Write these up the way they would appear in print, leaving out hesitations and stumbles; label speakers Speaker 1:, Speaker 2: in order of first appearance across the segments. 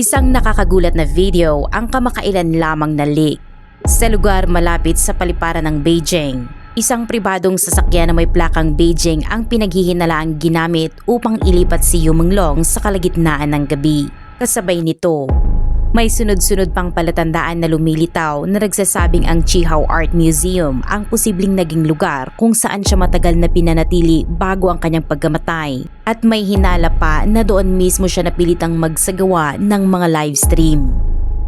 Speaker 1: Isang nakakagulat na video ang kamakailan lamang na leak. Sa lugar malapit sa paliparan ng Beijing, isang pribadong sasakyan na may plakang Beijing ang pinaghihinalaang ginamit upang ilipat si Yu Menglong sa kalagitnaan ng gabi. Kasabay nito, may sunod-sunod pang palatandaan na lumilitaw na nagsasabing ang Qihao Art Museum ang posibleng naging lugar kung saan siya matagal na pinanatili bago ang kanyang pagkamatay, at may hinala pa na doon mismo siya napilitang magsagawa ng mga live stream.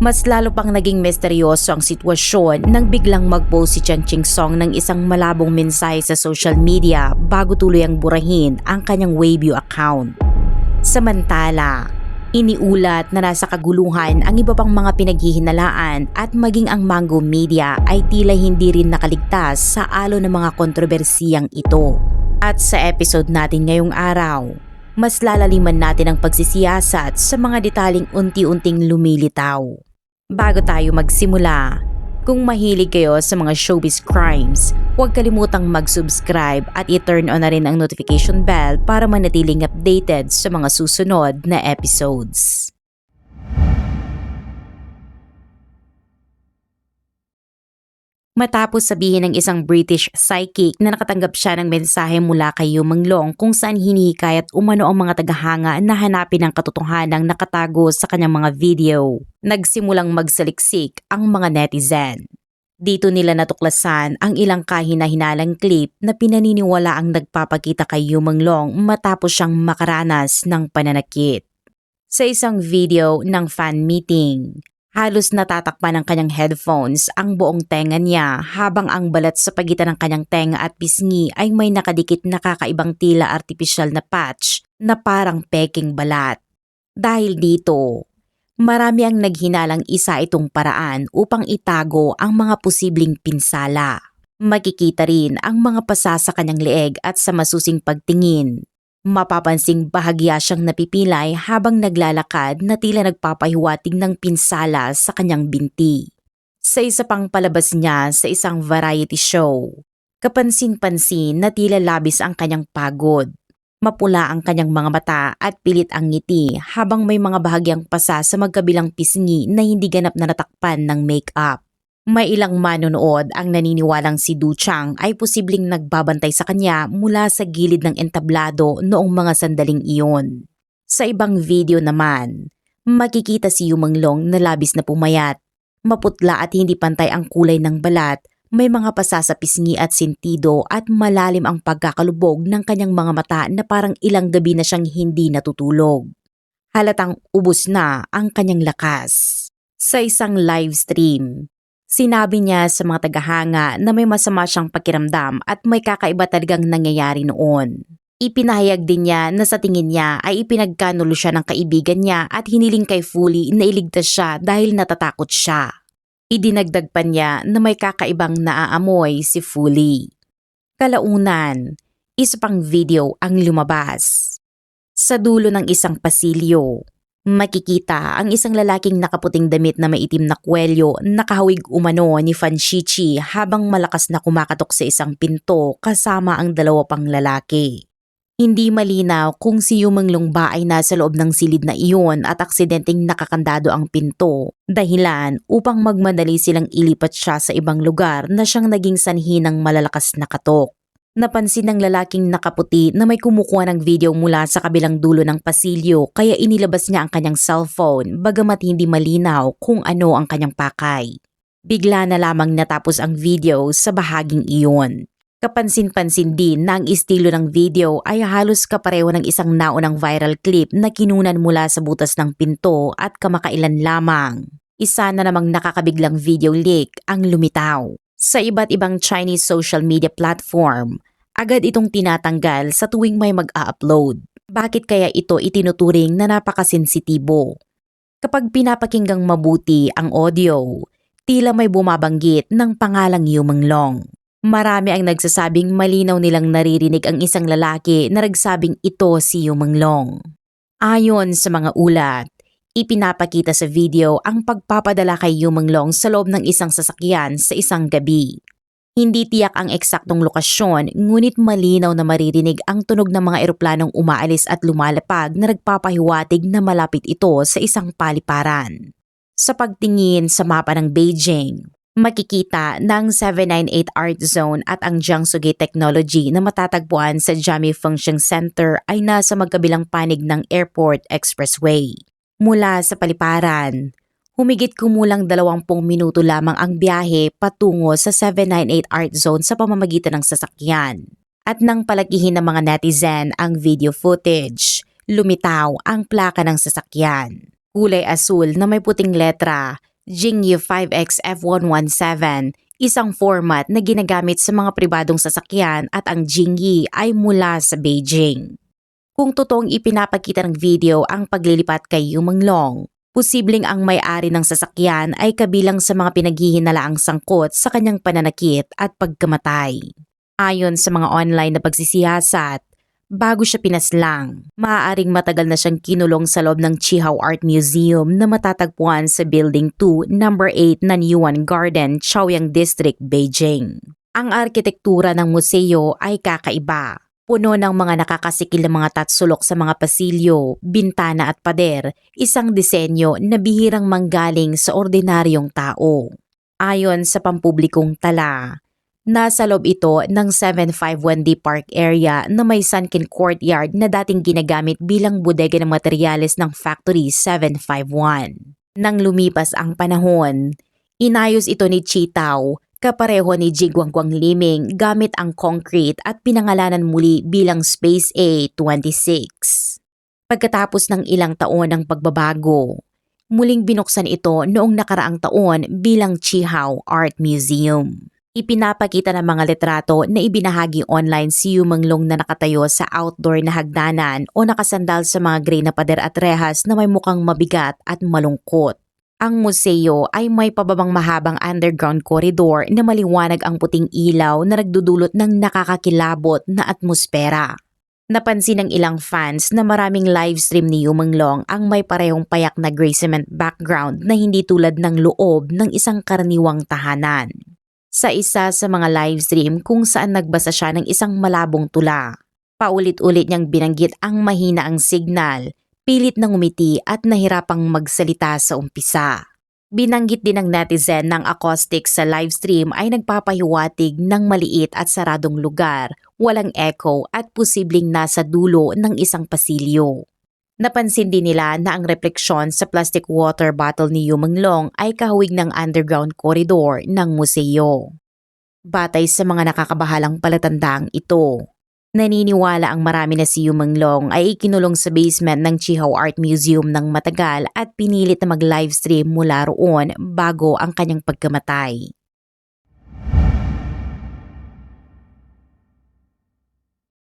Speaker 1: Mas lalo pang naging misteryoso ang sitwasyon nang biglang mag-post si Chen Qingsong ng isang malabong mensahe sa social media bago tuluyang burahin ang kanyang Weibo account. Samantala, iniulat na nasa kaguluhan ang iba pang mga pinaghihinalaan at maging ang Mango Media ay tila hindi rin nakaligtas sa alon ng mga kontrobersiyang ito. At sa episode natin ngayong araw, mas lalaliman natin ang pagsisiyasat sa mga detaling unti-unting lumilitaw. Bago tayo magsimula, kung mahilig kayo sa mga showbiz crimes, huwag kalimutang mag-subscribe at i-turn on na rin ang notification bell para manatiling updated sa mga susunod na episodes. Matapos sabihin ng isang British psychic na nakatanggap siya ng mensahe mula kay Yu Menglong kung saan hinihikayat umano ang mga tagahanga na hanapin ang katotohanang nakatago sa kanyang mga video, nagsimulang magsaliksik ang mga netizen. Dito nila natuklasan ang ilang kahina-hinalang clip na pinaniniwala ang nagpapakita kay Yu Menglong matapos siyang makaranas ng pananakit. Sa isang video ng fan meeting, halos natatakpan ng kanyang headphones ang buong tenga niya habang ang balat sa pagitan ng kanyang tenga at pisngi ay may nakadikit na kakaibang tila artipisyal na patch na parang peking balat. Dahil dito, marami ang naghinalang isa itong paraan upang itago ang mga posibleng pinsala. Makikita rin ang mga pasa sa kanyang leeg at sa masusing pagtingin. Mapapansing bahagya siyang napipilay habang naglalakad na tila nagpapahiwatig ng pinsala sa kanyang binti. Sa isa pang palabas niya sa isang variety show, kapansin-pansin na tila labis ang kanyang pagod. Mapula ang kanyang mga mata at pilit ang ngiti habang may mga bahagyang pasa sa magkabilang pisngi na hindi ganap na natakpan ng make-up. May ilang manonood ang naniniwalang si Du Chang ay posibleng nagbabantay sa kanya mula sa gilid ng entablado noong mga sandaling iyon. Sa ibang video naman, makikita si Yu Menglong na labis na pumayat. Maputla at hindi pantay ang kulay ng balat, may mga pasa sa pisngi at sentido at malalim ang pagkakalubog ng kanyang mga mata na parang ilang gabi na siyang hindi natutulog. Halatang ubos na ang kanyang lakas. Sa isang live stream, sinabi niya sa mga tagahanga na may masama siyang pakiramdam at may kakaiba talagang nangyayari noon. Ipinahayag din niya na sa tingin niya ay ipinagkanulo siya ng kaibigan niya at hiniling kay Fully na iligtas siya dahil natatakot siya. Idinagdag pa niya na may kakaibang naaamoy si Fully. Kalaunan, isa pang video ang lumabas. Sa dulo ng isang pasilyo, makikita ang isang lalaking nakaputing damit na may itim na kwelyo nakahawig umano ni Fan Shichi habang malakas na kumakatok sa isang pinto kasama ang dalawa pang lalaki. Hindi malinaw kung si Yu Menglong ba ay nasa loob ng silid na iyon at aksidenteng nakakandado ang pinto, dahilan upang magmadali silang ilipat siya sa ibang lugar na siyang naging sanhi ng malalakas na katok. Napansin ng lalaking nakaputi na may kumukuha ng video mula sa kabilang dulo ng pasilyo kaya inilabas niya ang kanyang cellphone bagamat hindi malinaw kung ano ang kanyang pakay. Bigla na lamang natapos ang video sa bahaging iyon. Kapansin-pansin din na ang estilo ng video ay halos kapareho ng isang naunang viral clip na kinunan mula sa butas ng pinto at kamakailan lamang. Isa na namang nakakabiglang video leak ang lumitaw. Sa iba't ibang Chinese social media platform, agad itong tinatanggal sa tuwing may mag-a-upload. Bakit kaya ito itinuturing na napakasensitibo? Kapag pinapakinggang mabuti ang audio, tila may bumabanggit ng pangalang Yu Menglong. Marami ang nagsasabing malinaw nilang naririnig ang isang lalaki na nagsabing ito si Yu Menglong. Ayon sa mga ulat, ipinapakita sa video ang pagpapadala kay Yu Menglong sa loob ng isang sasakyan sa isang gabi. Hindi tiyak ang eksaktong lokasyon, ngunit malinaw na maririnig ang tunog ng mga eroplanong umaalis at lumalapag na nagpapahiwatig na malapit ito sa isang paliparan. Sa pagtingin sa mapa ng Beijing, makikita ng 798 Art Zone at ang Jiangsu Gate Technology na matatagpuan sa Jiami Function Center ay nasa magkabilang panig ng Airport Expressway. Mula sa paliparan, humigit kumulang 20 minuto lamang ang biyahe patungo sa 798 Art Zone sa pamamagitan ng sasakyan. At nang palakihin ng mga netizen ang video footage, lumitaw ang plaka ng sasakyan. Kulay asul na may puting letra, Jingyu 5X F117, isang format na ginagamit sa mga pribadong sasakyan at ang Jingyi ay mula sa Beijing. Kung totoong ipinapakita ng video ang paglilipat kay Yu Menglong, posibleng ang may-ari ng sasakyan ay kabilang sa mga pinaghihinalaang sangkot sa kanyang pananakit at pagkamatay. Ayon sa mga online na pagsisiyasat, bago siya pinaslang, maaaring matagal na siyang kinulong sa loob ng Qihao Art Museum na matatagpuan sa Building 2, No. 8 ng Yuan Garden, Chaoyang District, Beijing. Ang arkitektura ng museo ay kakaiba. Puno ng mga nakakasikil na mga tatsulok sa mga pasilyo, bintana at pader, isang disenyo na bihirang manggaling sa ordinaryong tao. Ayon sa pampublikong tala, nasa loob ito ng 751D Park area na may sunken courtyard na dating ginagamit bilang bodega ng materyales ng Factory 751. Nang lumipas ang panahon, inayos ito ni Chitao, kapareho ni Ji Guangguang Liming gamit ang concrete at pinangalanan muli bilang Space A26. Pagkatapos ng ilang taon ng pagbabago, muling binuksan ito noong nakaraang taon bilang Qihao Art Museum. Ipinapakita ng mga litrato na ibinahagi online si Yu Menglong na nakatayo sa outdoor na hagdanan o nakasandal sa mga gray na pader at rehas na may mukhang mabigat at malungkot. Ang museo ay may pababang mahabang underground corridor na maliwanag ang puting ilaw na nagdudulot ng nakakakilabot na atmosfera. Napansin ng ilang fans na maraming livestream ni Yu Menglong ang may parehong payak na gray cement background na hindi tulad ng loob ng isang karaniwang tahanan. Sa isa sa mga livestream kung saan nagbasa siya ng isang malabong tula, paulit-ulit niyang binanggit ang mahina ang signal, pilit na ngumiti at nahirapang magsalita sa umpisa. Binanggit din ng netizen ng acoustic sa livestream ay nagpapahiwatig ng maliit at saradong lugar, walang echo at posibleng nasa dulo ng isang pasilyo. Napansin din nila na ang refleksyon sa plastic water bottle ni Yu Menglong ay kahawig ng underground corridor ng museo. Batay sa mga nakakabahalang palatandaang ito, naniniwala ang marami na si Yu Menglong ay ikinulong sa basement ng Qihao Art Museum ng matagal at pinilit na mag-livestream mula roon bago ang kanyang pagkamatay.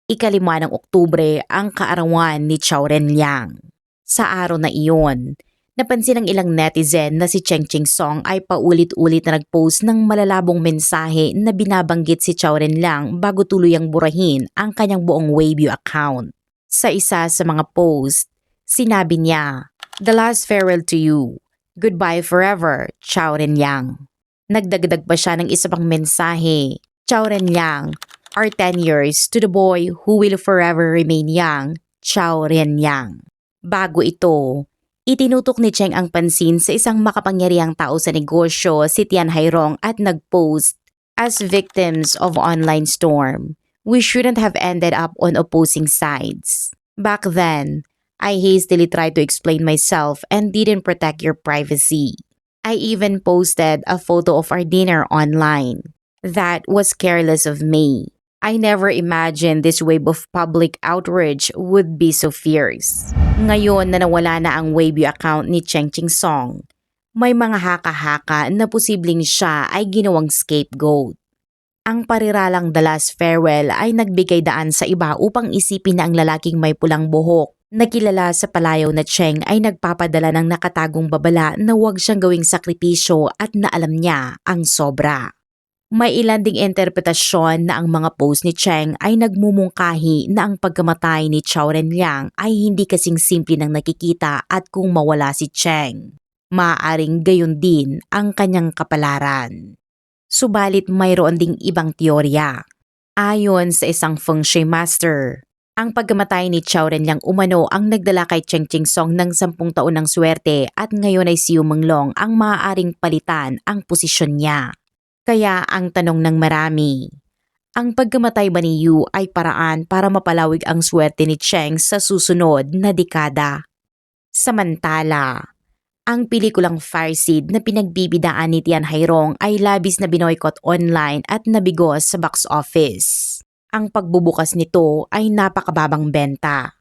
Speaker 1: Ikalima ng Oktubre ang kaarawan ni Chao Renliang. Sa araw na iyon, napansin ng ilang netizen na si Cheng Ching Song ay paulit-ulit na nag-post ng malalabong mensahe na binabanggit si Chao Renliang bago tuluyang burahin ang kanyang buong Weibo account. Sa isa sa mga post, sinabi niya, "The last farewell to you. Goodbye forever, Chao Renliang." Nagdagdag pa siya ng isa pang mensahe, "Chao Renliang, our 10 years to the boy who will forever remain young, Chao Renliang." Bago ito, itinutok ni Cheng ang pansin sa isang makapangyarihang tao sa negosyo, si Tian Hairong, at nag-post, "As victims of online storm, we shouldn't have ended up on opposing sides. Back then, I hastily tried to explain myself and didn't protect your privacy. I even posted a photo of our dinner online. That was careless of me. I never imagined this wave of public outrage would be so fierce." Ngayon na nawala na ang Weibo account ni Cheng Ching Song, may mga haka-haka na posibleng siya ay ginawang scapegoat. Ang pariralang The Last Farewell ay nagbigay daan sa iba upang isipin na ang lalaking may pulang buhok na kilala sa palayaw na Cheng ay nagpapadala ng nakatagong babala na huwag siyang gawing sakripisyo at na alam niya ang sobra. May ilan ding interpretasyon na ang mga post ni Cheng ay nagmumungkahi na ang pagkamatay ni Chao Renliang ay hindi kasing simple ng nakikita at kung mawala si Cheng, maaaring gayon din ang kanyang kapalaran. Subalit mayroon ding ibang teorya. Ayon sa isang feng shui master, ang pagkamatay ni Chao Renliang umano ang nagdala kay Cheng Ching Song ng 10 taon ng swerte at ngayon ay si Yu Menglong ang maaaring palitan ang posisyon niya. Kaya ang tanong ng marami, ang pagkamatay ba ni Yu ay paraan para mapalawig ang swerte ni Cheng sa susunod na dekada? Samantala, ang pelikulang Fireseed na pinagbibidaan ni Tian Hairong ay labis na binoykot online at nabigo sa box office. Ang pagbubukas nito ay napakababang benta.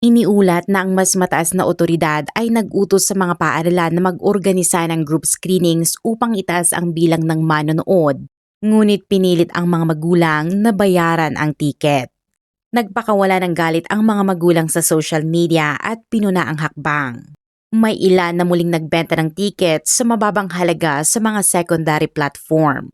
Speaker 1: Iniulat na ang mas mataas na otoridad ay nag-utos sa mga paaralan na mag-organisa ng group screenings upang itaas ang bilang ng manonood, ngunit pinilit ang mga magulang na bayaran ang tiket. Nagpakawala ng galit ang mga magulang sa social media at pinuna ang hakbang. May ilan na muling nagbenta ng tiket sa mababang halaga sa mga secondary platform.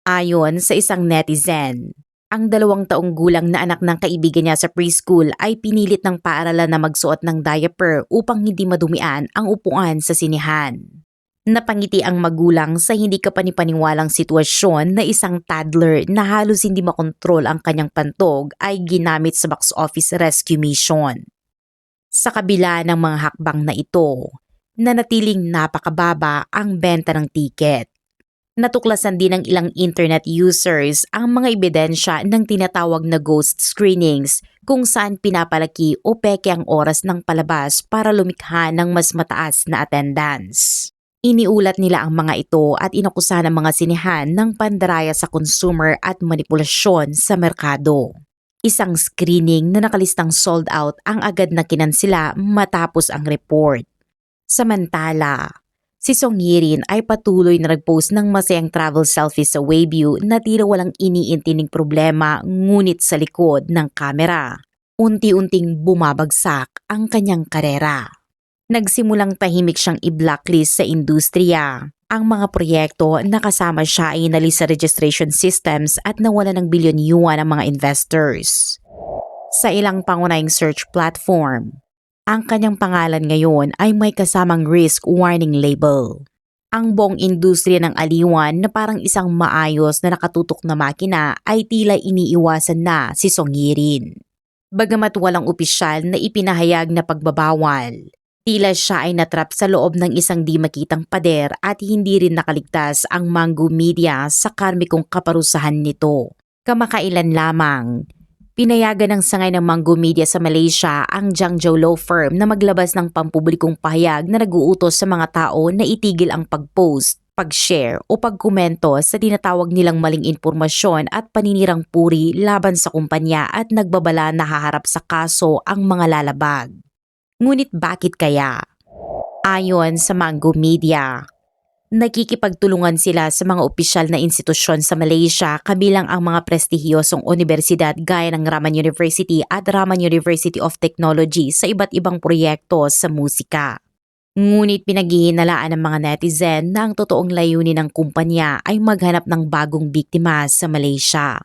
Speaker 1: Ayon sa isang netizen, ang 2 taong gulang na anak ng kaibigan niya sa preschool ay pinilit ng paaralan na magsuot ng diaper upang hindi madumian ang upuan sa sinehan. Napangiti ang magulang sa hindi kapanipaniwalang sitwasyon na isang toddler na halos hindi makontrol ang kanyang pantog ay ginamit sa box office rescue mission. Sa kabila ng mga hakbang na ito, nanatiling napakababa ang benta ng tiket. Natuklasan din ng ilang internet users ang mga ebidensya ng tinatawag na ghost screenings kung saan pinapalaki o peke ang oras ng palabas para lumikha ng mas mataas na attendance. Iniulat nila ang mga ito at inakusahan ang mga sinehan ng pandaraya sa consumer at manipulasyon sa merkado. Isang screening na nakalistang sold out ang agad na kinansela matapos ang report. Samantala, si Song Yirin ay patuloy na nag-post ng masayang travel selfies sa Weibo na tila walang iniintining problema ngunit sa likod ng kamera. Unti-unting bumabagsak ang kanyang karera. Nagsimulang tahimik siyang i-blacklist sa industriya. Ang mga proyekto na kasama siya ay inalis sa registration systems at nawala ng bilyon yuan ang mga investors. Sa ilang pangunahing search platform, ang kanyang pangalan ngayon ay may kasamang risk warning label. Ang buong industriya ng aliwan na parang isang maayos na nakatutok na makina ay tila iniiwasan na si Song Yirin. Bagamat walang opisyal na ipinahayag na pagbabawal, tila siya ay natrap sa loob ng isang di makitang pader at hindi rin nakaligtas ang Mango Media sa karmikong kaparusahan nito. Kamakailan lamang, pinayagan ng sangay ng Mango Media sa Malaysia ang Jiangzhou Law Firm na maglabas ng pampublikong pahayag na nag-uutos sa mga tao na itigil ang pag-post, pag-share o pagkomento sa tinatawag nilang maling impormasyon at paninirang puri laban sa kumpanya at nagbabala na haharap sa kaso ang mga lalabag. Ngunit bakit kaya? Ayon sa Mango Media, nakikipagtulungan sila sa mga opisyal na institusyon sa Malaysia kabilang ang mga prestihiyosong universidad gaya ng Raman University at Raman University of Technology sa iba't ibang proyekto sa musika. Ngunit pinaghihinalaan ng mga netizen na ang totoong layunin ng kumpanya ay maghanap ng bagong biktima sa Malaysia.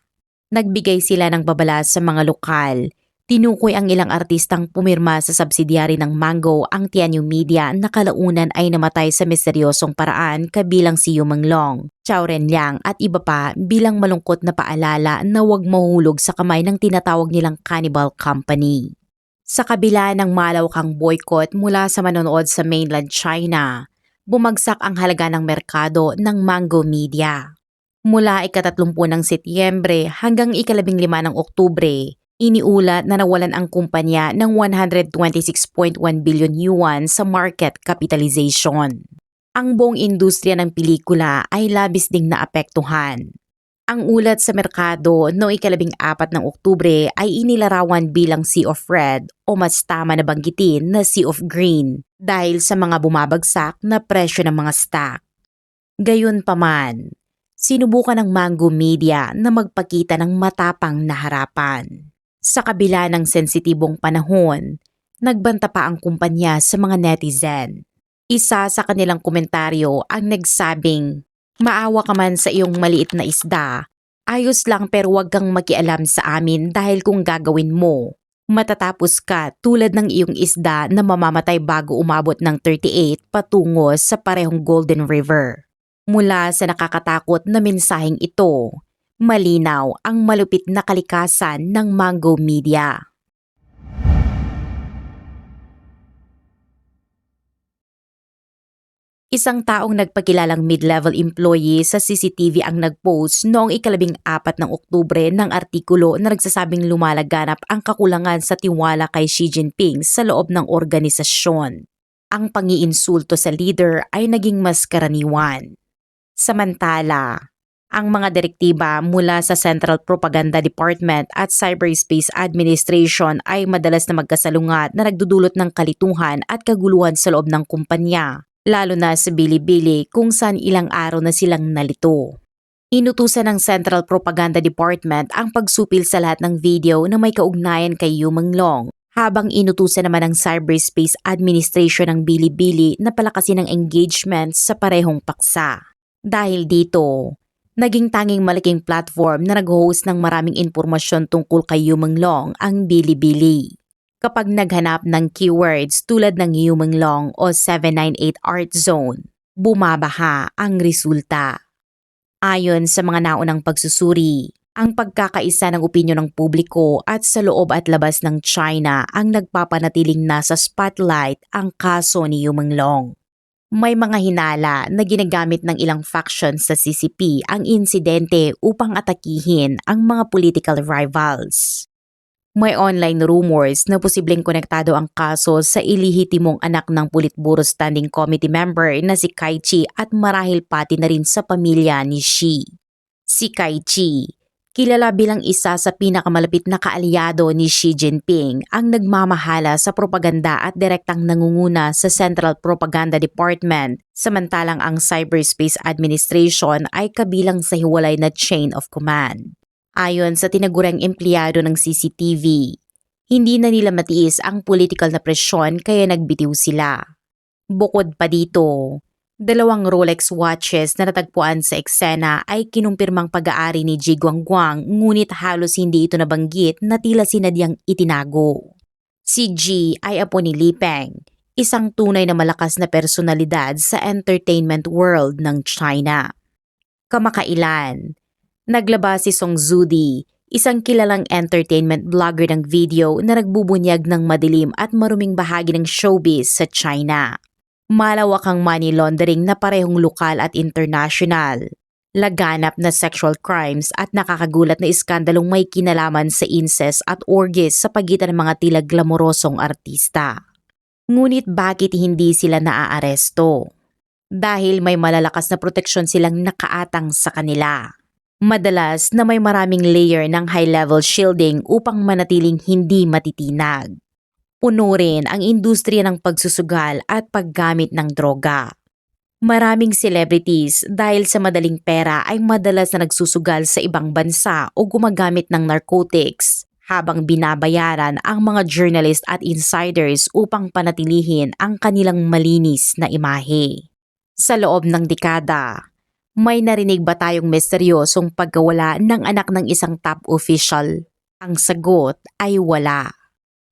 Speaker 1: Nagbigay sila ng babala sa mga lokal. Tinukoy ang ilang artistang pumirma sa subsidiary ng Mango ang Tianyu Media na kalaunan ay namatay sa misteryosong paraan kabilang si Yu Menglong, Chao Renliang at iba pa bilang malungkot na paalala na huwag mahulog sa kamay ng tinatawag nilang cannibal company. Sa kabila ng malawakang boycott mula sa manonood sa mainland China, bumagsak ang halaga ng merkado ng Mango Media. Mula ika-30 ng Setyembre hanggang ika-15 ng Oktubre, iniulat na nawalan ang kumpanya ng 126.1 billion yuan sa market capitalization. Ang buong industriya ng pelikula ay labis ding naapektuhan. Ang ulat sa merkado noong ika-14 ng Oktubre ay inilarawan bilang Sea of Red o mas tama na banggitin na Sea of Green dahil sa mga bumabagsak na presyo ng mga stock. Gayunpaman, sinubukan ng Mango Media na magpakita ng matapang na harapan. Sa kabila ng sensitibong panahon, nagbanta pa ang kumpanya sa mga netizen. Isa sa kanilang komentaryo ang nagsabing, "Maawa ka man sa iyong maliit na isda. Ayos lang pero huwag kang makialam sa amin dahil kung gagawin mo, matatapos ka tulad ng iyong isda na mamamatay bago umabot ng 38 patungo sa parehong Golden River." Mula sa nakakatakot na mensaheng ito, malinaw ang malupit na kalikasan ng Mango Media. Isang taong nagpakilalang mid-level employee sa CCTV ang nag-post noong 14 ng Oktubre ng artikulo na nagsasabing lumalaganap ang kakulangan sa tiwala kay Xi Jinping sa loob ng organisasyon. Ang pangiinsulto sa leader ay naging mas karaniwan. Samantala, ang mga direktiba mula sa Central Propaganda Department at Cyberspace Administration ay madalas na magkasalungat na nagdudulot ng kalituhan at kaguluhan sa loob ng kumpanya, lalo na sa Bilibili kung saan ilang araw na silang nalito. Inutusan ng Central Propaganda Department ang pagsupil sa lahat ng video na may kaugnayan kay Yu Menglong, habang inutusan naman ng Cyberspace Administration ng Bilibili na palakasin ang engagement sa parehong paksa. Dahil dito, naging tanging malaking platform na nag-host ng maraming impormasyon tungkol kay Yu Menglong ang Bilibili. Kapag naghanap ng keywords tulad ng Yu Menglong o 798 Art Zone, bumabaha ang resulta. Ayon sa mga naunang pagsusuri, ang pagkakaisa ng opinyon ng publiko at sa loob at labas ng China ang nagpapanatiling nasa spotlight ang kaso ni Yu Menglong. May mga hinala na ginagamit ng ilang factions sa CCP ang insidente upang atakihin ang mga political rivals. May online rumors na posibleng konektado ang kaso sa ilihitimong anak ng Politburo Standing Committee member na si Kai Chi at marahil pati na rin sa pamilya ni Xi. Si Kai Chi, kilala bilang isa sa pinakamalapit na kaalyado ni Xi Jinping, ang nagmamahala sa propaganda at direktang nangunguna sa Central Propaganda Department, samantalang ang Cyberspace Administration ay kabilang sa hiwalay na chain of command. Ayon sa tinagurang empleyado ng CCTV, hindi na nila matiis ang political na presyon kaya nagbitiw sila. Bukod pa dito, 2 Rolex watches na natagpuan sa eksena ay kinumpirmang pag-aari ni Ji Guangguang, ngunit halos hindi ito nabanggit na tila sinadyang itinago. Si Ji ay apo ni Li Peng, isang tunay na malakas na personalidad sa entertainment world ng China. Kamakailan, naglabas si Song Zudi, isang kilalang entertainment vlogger ng video na nagbubunyag ng madilim at maruming bahagi ng showbiz sa China. Malawak ang money laundering na parehong lokal at international. Laganap na sexual crimes at nakakagulat na iskandalong may kinalaman sa incest at orgies sa pagitan ng mga tila glamorosong artista. Ngunit bakit hindi sila naaaresto? Dahil may malalakas na proteksyon silang nakaatang sa kanila. Madalas na may maraming layer ng high-level shielding upang manatiling hindi matitinag. Puno rin ang industriya ng pagsusugal at paggamit ng droga. Maraming celebrities dahil sa madaling pera ay madalas na nagsusugal sa ibang bansa o gumagamit ng narcotics, habang binabayaran ang mga journalist at insiders upang panatilihin ang kanilang malinis na imahe. Sa loob ng dekada, may narinig ba tayong misteryosong pagkawala ng anak ng isang top official? Ang sagot ay wala.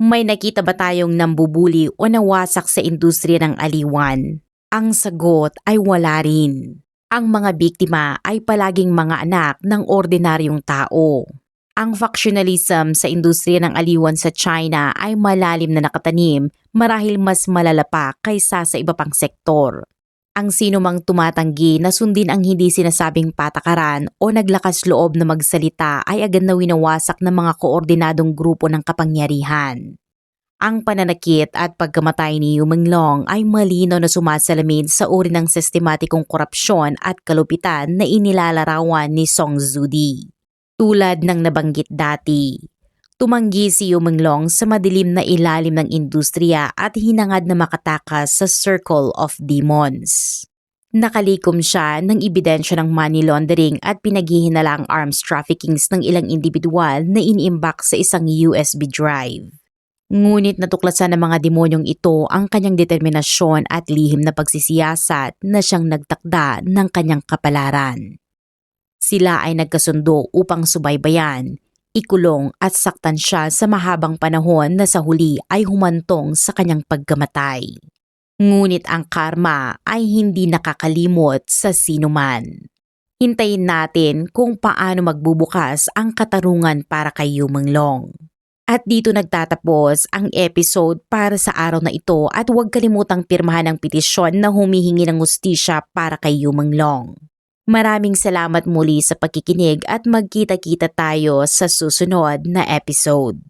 Speaker 1: May nakita ba tayong nambubuli o nawasak sa industriya ng aliwan? Ang sagot ay wala rin. Ang mga biktima ay palaging mga anak ng ordinaryong tao. Ang factionalism sa industriya ng aliwan sa China ay malalim na nakatanim, marahil mas malala pa kaysa sa iba pang sektor. Ang sinumang tumatanggi na sundin ang hindi sinasabing patakaran o naglakas loob na magsalita ay agad na winawasak ng mga koordinadong grupo ng kapangyarihan. Ang pananakit at pagkamatay ni Yu Menglong ay malino na sumasalamin sa uri ng sistematikong korupsyon at kalupitan na inilalarawan ni Song Zudi. Tulad ng nabanggit dati, tumanggi si Yu Menglong sa madilim na ilalim ng industriya at hinangad na makatakas sa Circle of Demons. Nakalikom siya ng ebidensya ng money laundering at pinaghihinala ang arms traffickings ng ilang individual na iniimbak sa isang USB drive. Ngunit natuklasan ng mga demonyong ito ang kanyang determinasyon at lihim na pagsisiyasat na siyang nagtakda ng kanyang kapalaran. Sila ay nagkasundo upang subaybayan, ikulong at saktan siya sa mahabang panahon na sa huli ay humantong sa kanyang pagkamatay. Ngunit ang karma ay hindi nakakalimot sa sinuman. Hintayin natin kung paano magbubukas ang katarungan para kay Yu Manglong. At dito nagtatapos ang episode para sa araw na ito at huwag kalimutang pirmahan ang petisyon na humihingi ng hustisya para kay Yu Manglong. Maraming salamat muli sa pagkikinig at magkita-kita tayo sa susunod na episode.